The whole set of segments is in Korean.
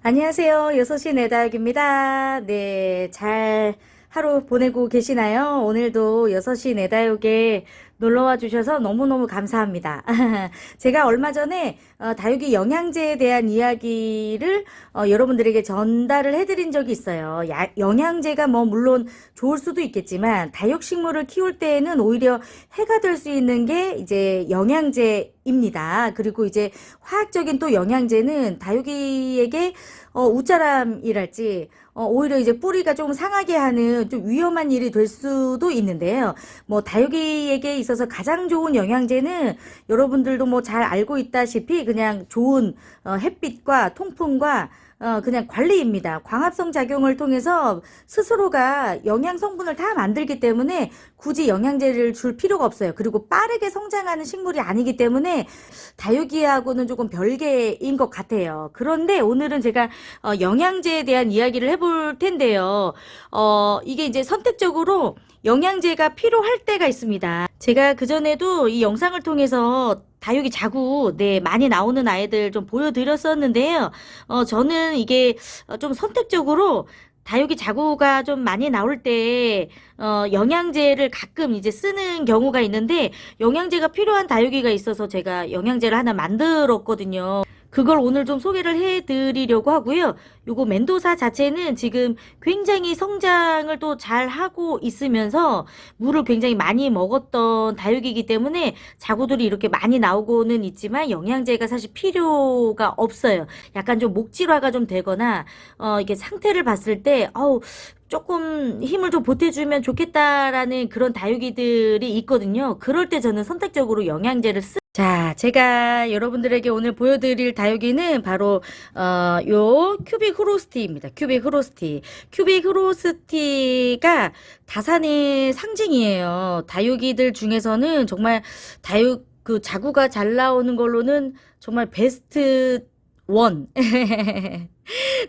안녕하세요. 6시 내다육입니다. 네, 잘 하루 보내고 계시나요? 오늘도 6시 내다육에 놀러와 주셔서 너무너무 감사합니다. 제가 얼마 전에 다육이 영양제에 대한 이야기를 여러분들에게 전달을 해드린 적이 있어요. 영양제가 뭐 물론 좋을 수도 있겠지만 다육식물을 키울 때에는 오히려 해가 될 수 있는 게 이제 영양제입니다. 그리고 이제 화학적인 또 영양제는 다육이에게 웃자람이랄지 오히려 이제 뿌리가 좀 상하게 하는 좀 위험한 일이 될 수도 있는데요. 뭐 다육이에게 있어서 가장 좋은 영양제는 여러분들도 뭐 잘 알고 있다시피 그냥 좋은 햇빛과 통풍과 그냥 관리입니다. 광합성 작용을 통해서 스스로가 영양 성분을 다 만들기 때문에 굳이 영양제를 줄 필요가 없어요. 그리고 빠르게 성장하는 식물이 아니기 때문에 다육이하고는 조금 별개인 것 같아요. 그런데 오늘은 제가 영양제에 대한 이야기를 해볼 텐데요. 이게 이제 선택적으로 영양제가 필요할 때가 있습니다. 제가 그전에도 이 영상을 통해서 다육이 자구, 네, 많이 나오는 아이들 좀 보여드렸었는데요. 저는 이게 좀 선택적으로 다육이 자구가 좀 많이 나올 때, 영양제를 가끔 이제 쓰는 경우가 있는데, 영양제가 필요한 다육이가 있어서 제가 영양제를 하나 만들었거든요. 그걸 오늘 좀 소개를 해드리려고 하고요. 요거 멘도사 자체는 지금 굉장히 성장을 또 잘 하고 있으면서 물을 굉장히 많이 먹었던 다육이기 때문에 자구들이 이렇게 많이 나오고는 있지만 영양제가 사실 필요가 없어요. 약간 좀 목질화가 좀 되거나 이게 상태를 봤을 때 조금 힘을 좀 보태주면 좋겠다라는 그런 다육이들이 있거든요. 그럴 때 저는 선택적으로 영양제를 자, 제가 여러분들에게 오늘 보여드릴 다육이는 바로 요 큐빅 후로스티입니다. 큐빅 후로스티. 큐빅 후로스티가 다산의 상징이에요. 다육이들 중에서는 정말 다육 그 자구가 잘 나오는 걸로는 정말 베스트 원.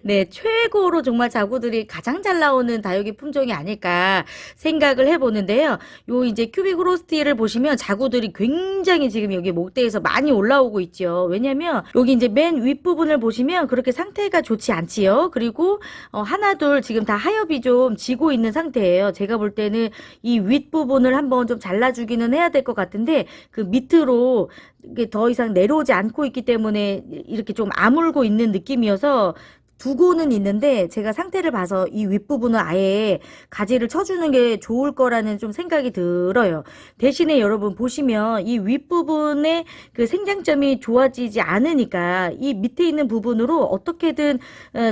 네, 최고로 정말 자구들이 가장 잘 나오는 다육이 품종이 아닐까 생각을 해보는데요. 요 이제 큐빅 후로스티를 보시면 자구들이 굉장히 지금 여기 목대에서 많이 올라오고 있죠. 왜냐면 여기 이제 맨 윗부분을 보시면 그렇게 상태가 좋지 않지요. 그리고 하나 둘 지금 다 하엽이 좀 지고 있는 상태예요. 제가 볼 때는 이 윗부분을 한번 좀 잘라주기는 해야 될 것 같은데 그 밑으로 이게 더 이상 내려오지 않고 있기 때문에 이렇게 좀 아물고 있는 느낌이어서 두고는 있는데 제가 상태를 봐서 이 윗부분은 아예 가지를 쳐주는 게 좋을 거라는 좀 생각이 들어요. 대신에 여러분 보시면 이 윗부분의 그 생장점이 좋아지지 않으니까 이 밑에 있는 부분으로 어떻게든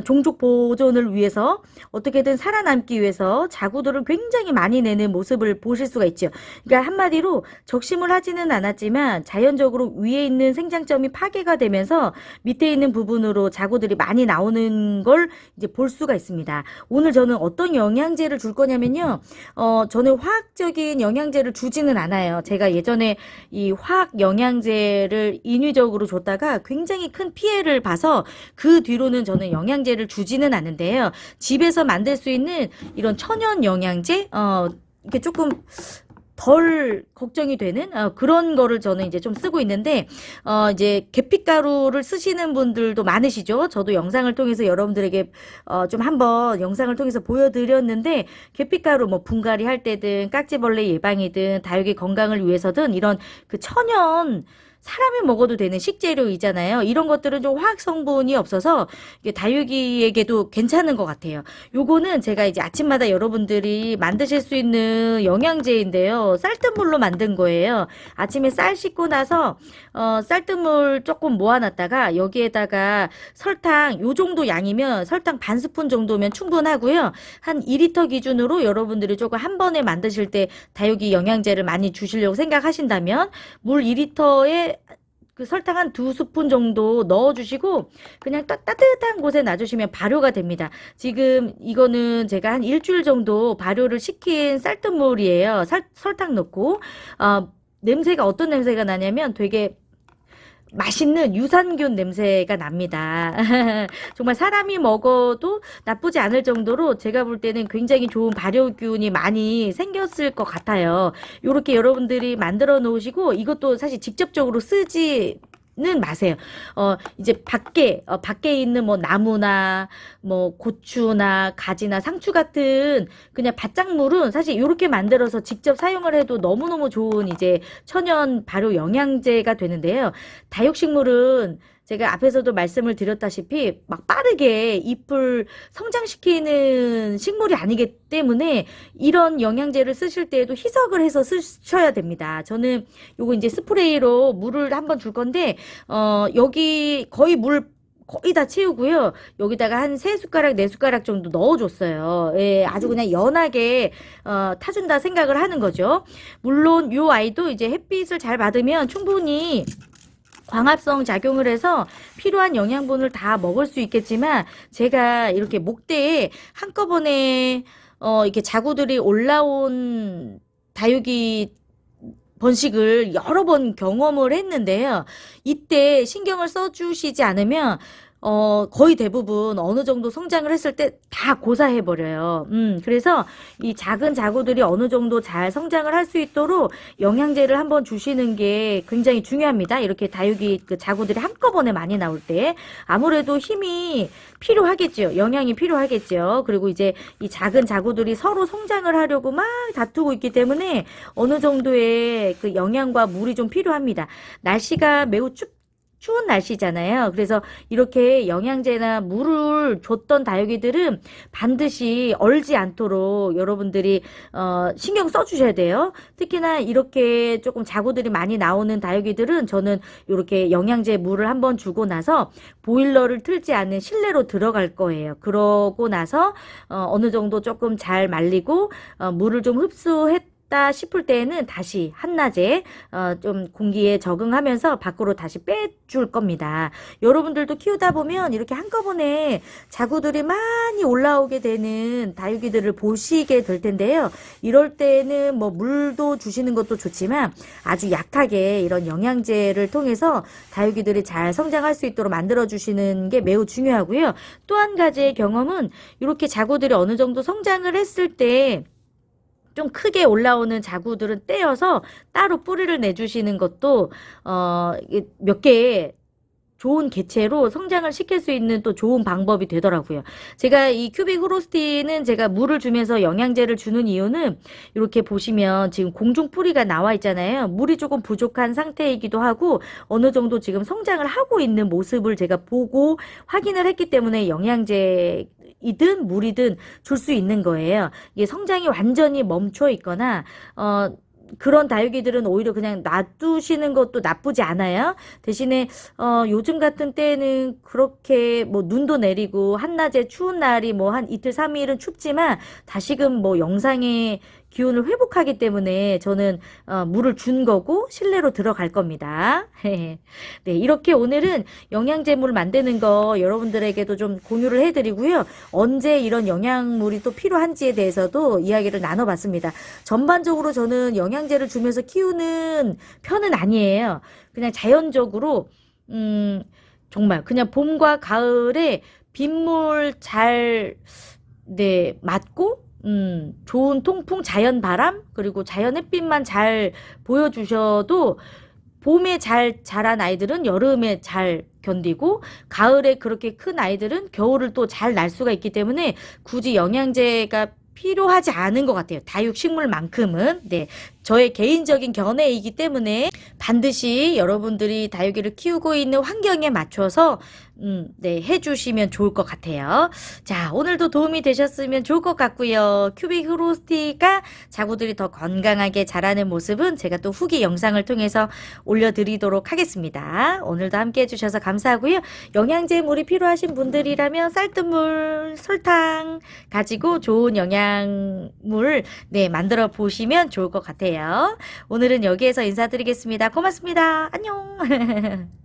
종족 보존을 위해서 어떻게든 살아남기 위해서 자구들을 굉장히 많이 내는 모습을 보실 수가 있죠. 그러니까 한마디로 적심을 하지는 않았지만 자연적으로 위에 있는 생장점이 파괴가 되면서 밑에 있는 부분으로 자구들이 많이 나오는 걸 이제 볼 수가 있습니다. 오늘 저는 어떤 영양제를 줄 거냐면요. 저는 화학적인 영양제를 주지는 않아요. 제가 예전에 이 화학 영양제를 인위적으로 줬다가 굉장히 큰 피해를 봐서 그 뒤로는 저는 영양제를 주지는 않는데요. 집에서 만들 수 있는 이런 천연 영양제, 이렇게 조금 덜 걱정이 되는 그런 거를 저는 이제 좀 쓰고 있는데 이제 계피가루를 쓰시는 분들도 많으시죠. 저도 영상을 통해서 여러분들에게 좀 한번 영상을 통해서 보여드렸는데 계피가루 뭐 분갈이 할 때든 깍지벌레 예방이든 다육이 건강을 위해서든 이런 그 천연 사람이 먹어도 되는 식재료이잖아요. 이런 것들은 좀 화학 성분이 없어서 이게 다육이에게도 괜찮은 것 같아요. 요거는 제가 이제 아침마다 여러분들이 만드실 수 있는 영양제인데요. 쌀뜨물로 만든 거예요. 아침에 쌀 씻고 나서 쌀뜨물 조금 모아놨다가 여기에다가 설탕 요 정도 양이면 설탕 반 스푼 정도면 충분하고요. 한 2리터 기준으로 여러분들이 조금 한 번에 만드실 때 다육이 영양제를 많이 주시려고 생각하신다면 물 2리터에 그 설탕 한 2스푼 정도 넣어주시고 그냥 따뜻한 곳에 놔주시면 발효가 됩니다. 지금 이거는 제가 한 일주일 정도 발효를 시킨 쌀뜨물이에요. 설탕 넣고 냄새가 어떤 냄새가 나냐면 되게 맛있는 유산균 냄새가 납니다. 정말 사람이 먹어도 나쁘지 않을 정도로 제가 볼 때는 굉장히 좋은 발효균이 많이 생겼을 것 같아요. 요렇게 여러분들이 만들어 놓으시고 이것도 사실 직접적으로 쓰지 는 마세요. 이제 밖에 있는 뭐 나무나 뭐 고추나 가지나 상추 같은 그냥 바짝물은 사실 이렇게 만들어서 직접 사용을 해도 너무너무 좋은 이제 천연 발효 영양제가 되는데요. 다육식물은 제가 앞에서도 말씀을 드렸다시피 막 빠르게 잎을 성장시키는 식물이 아니기 때문에 이런 영양제를 쓰실 때에도 희석을 해서 쓰셔야 됩니다. 저는 요거 이제 스프레이로 물을 한번 줄 건데, 여기 거의 물 거의 다 채우고요. 여기다가 한 3숟가락, 4숟가락 정도 넣어줬어요. 예, 아주 그냥 연하게, 타준다 생각을 하는 거죠. 물론 요 아이도 이제 햇빛을 잘 받으면 충분히 광합성 작용을 해서 필요한 영양분을 다 먹을 수 있겠지만 제가 이렇게 목대에 한꺼번에 이렇게 자구들이 올라온 다육이 번식을 여러 번 경험을 했는데요. 이때 신경을 써주시지 않으면 거의 대부분 어느 정도 성장을 했을 때 다 고사해버려요. 그래서 이 작은 자구들이 어느 정도 잘 성장을 할 수 있도록 영양제를 한번 주시는 게 굉장히 중요합니다. 이렇게 다육이 그 자구들이 한꺼번에 많이 나올 때 아무래도 힘이 필요하겠죠. 영양이 필요하겠죠. 그리고 이제 이 작은 자구들이 서로 성장을 하려고 막 다투고 있기 때문에 어느 정도의 그 영양과 물이 좀 필요합니다. 날씨가 매우 추운 날씨잖아요. 그래서 이렇게 영양제나 물을 줬던 다육이들은 반드시 얼지 않도록 여러분들이 신경 써주셔야 돼요. 특히나 이렇게 조금 자구들이 많이 나오는 다육이들은 저는 이렇게 영양제 물을 한번 주고 나서 보일러를 틀지 않는 실내로 들어갈 거예요. 그러고 나서 어느 정도 조금 잘 말리고 물을 좀 흡수했 다 싶을 때에는 다시 한낮에 좀 공기에 적응하면서 밖으로 다시 빼줄 겁니다. 여러분들도 키우다 보면 이렇게 한꺼번에 자구들이 많이 올라오게 되는 다육이들을 보시게 될 텐데요. 이럴 때는 뭐 물도 주시는 것도 좋지만 아주 약하게 이런 영양제를 통해서 다육이들이 잘 성장할 수 있도록 만들어 주시는 게 매우 중요하고요. 또 한 가지의 경험은 이렇게 자구들이 어느 정도 성장을 했을 때 좀 크게 올라오는 자구들은 떼어서 따로 뿌리를 내주시는 것도 몇 개의 좋은 개체로 성장을 시킬 수 있는 또 좋은 방법이 되더라고요. 제가 이 큐빅 후로스티는 제가 물을 주면서 영양제를 주는 이유는 이렇게 보시면 지금 공중 뿌리가 나와 있잖아요. 물이 조금 부족한 상태이기도 하고 어느 정도 지금 성장을 하고 있는 모습을 제가 보고 확인을 했기 때문에 영양제 이든 물이든 줄 수 있는 거예요. 이게 성장이 완전히 멈춰 있거나 그런 다육이들은 오히려 그냥 놔두시는 것도 나쁘지 않아요. 대신에 요즘 같은 때는 그렇게 뭐 눈도 내리고 한낮에 추운 날이 뭐 한 이틀 3일은 춥지만 다시금 뭐 영상에 기운을 회복하기 때문에 저는 물을 준 거고 실내로 들어갈 겁니다. 네, 이렇게 오늘은 영양제물 만드는 거 여러분들에게도 좀 공유를 해드리고요. 언제 이런 영양물이 또 필요한지에 대해서도 이야기를 나눠봤습니다. 전반적으로 저는 영양제를 주면서 키우는 편은 아니에요. 그냥 자연적으로 정말 그냥 봄과 가을에 빗물 잘 맞고 좋은 통풍, 자연 바람, 그리고 자연 햇빛만 잘 보여주셔도 봄에 잘 자란 아이들은 여름에 잘 견디고 가을에 그렇게 큰 아이들은 겨울을 또 잘 날 수가 있기 때문에 굳이 영양제가 필요하지 않은 것 같아요. 다육식물만큼은. 네. 저의 개인적인 견해이기 때문에 반드시 여러분들이 다육이를 키우고 있는 환경에 맞춰서 해주시면 좋을 것 같아요. 자, 오늘도 도움이 되셨으면 좋을 것 같고요. 큐빅 후로스티가 자구들이 더 건강하게 자라는 모습은 제가 또 후기 영상을 통해서 올려드리도록 하겠습니다. 오늘도 함께 해주셔서 감사하고요. 영양제물이 필요하신 분들이라면 쌀뜨물, 설탕 가지고 좋은 영양물 만들어 보시면 좋을 것 같아요. 오늘은 여기에서 인사드리겠습니다. 고맙습니다. 안녕.